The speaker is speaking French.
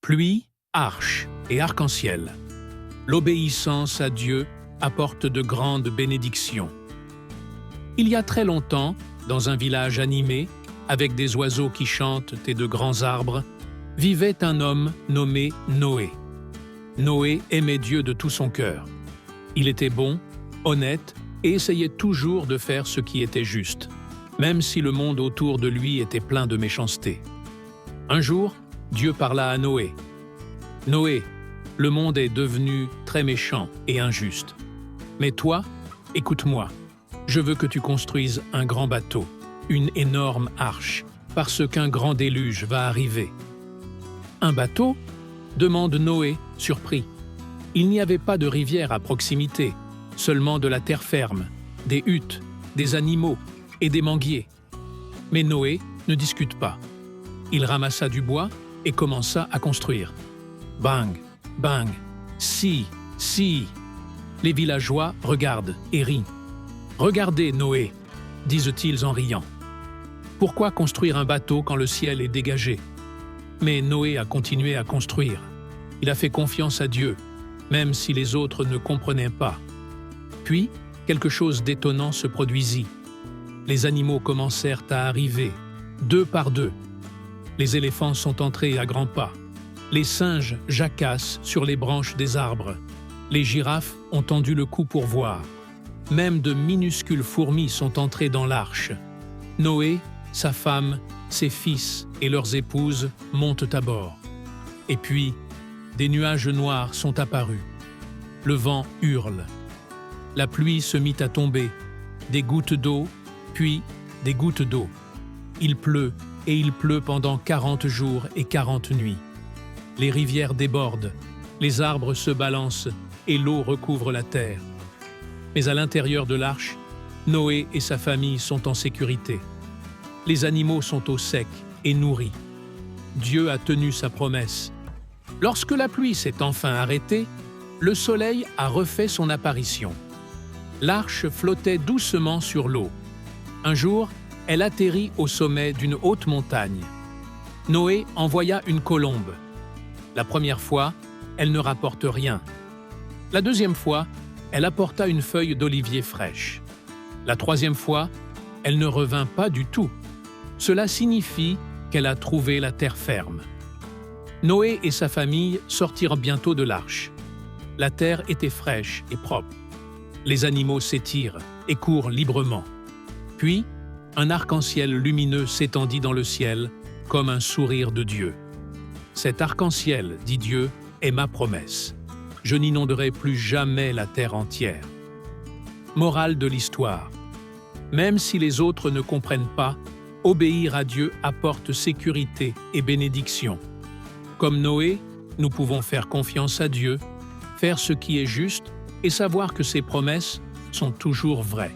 Pluie, arche et arc-en-ciel. L'obéissance à Dieu apporte de grandes bénédictions. Il y a très longtemps, dans un village animé, avec des oiseaux qui chantent et de grands arbres, vivait un homme nommé Noé. Noé aimait Dieu de tout son cœur. Il était bon, honnête et essayait toujours de faire ce qui était juste, même si le monde autour de lui était plein de méchanceté. Un jour, Dieu parla à Noé. « Noé, le monde est devenu très méchant et injuste. Mais toi, écoute-moi. Je veux que tu construises un grand bateau, une énorme arche, parce qu'un grand déluge va arriver. » « Un bateau ?» demande Noé, surpris. Il n'y avait pas de rivière à proximité, seulement de la terre ferme, des huttes, des animaux et des manguiers. Mais Noé ne discute pas. Il ramassa du bois et commença à construire. Bang, bang, si, si. Les villageois regardent et rient. « Regardez, Noé, disent-ils en riant. Pourquoi construire un bateau quand le ciel est dégagé ? Mais Noé a continué à construire. Il a fait confiance à Dieu, même si les autres ne comprenaient pas. Puis, quelque chose d'étonnant se produisit. Les animaux commencèrent à arriver, deux par deux. Les éléphants sont entrés à grands pas. Les singes jacassent sur les branches des arbres. Les girafes ont tendu le cou pour voir. Même de minuscules fourmis sont entrées dans l'arche. Noé, sa femme, ses fils et leurs épouses montent à bord. Et puis, des nuages noirs sont apparus. Le vent hurle. La pluie se mit à tomber. Des gouttes d'eau, puis des gouttes d'eau. Il pleut, et il pleut pendant 40 jours et 40 nuits. Les rivières débordent, les arbres se balancent et l'eau recouvre la terre. Mais à l'intérieur de l'arche, Noé et sa famille sont en sécurité. Les animaux sont au sec et nourris. Dieu a tenu sa promesse. Lorsque la pluie s'est enfin arrêtée, le soleil a refait son apparition. L'arche flottait doucement sur l'eau. Un jour, elle atterrit au sommet d'une haute montagne. Noé envoya une colombe. La première fois, elle ne rapporte rien. La deuxième fois, elle apporta une feuille d'olivier fraîche. La troisième fois, elle ne revint pas du tout. Cela signifie qu'elle a trouvé la terre ferme. Noé et sa famille sortirent bientôt de l'arche. La terre était fraîche et propre. Les animaux s'étirent et courent librement. Puis, un arc-en-ciel lumineux s'étendit dans le ciel comme un sourire de Dieu. Cet arc-en-ciel, dit Dieu, est ma promesse. Je n'inonderai plus jamais la terre entière. Morale de l'histoire. Même si les autres ne comprennent pas, obéir à Dieu apporte sécurité et bénédiction. Comme Noé, nous pouvons faire confiance à Dieu, faire ce qui est juste et savoir que ses promesses sont toujours vraies.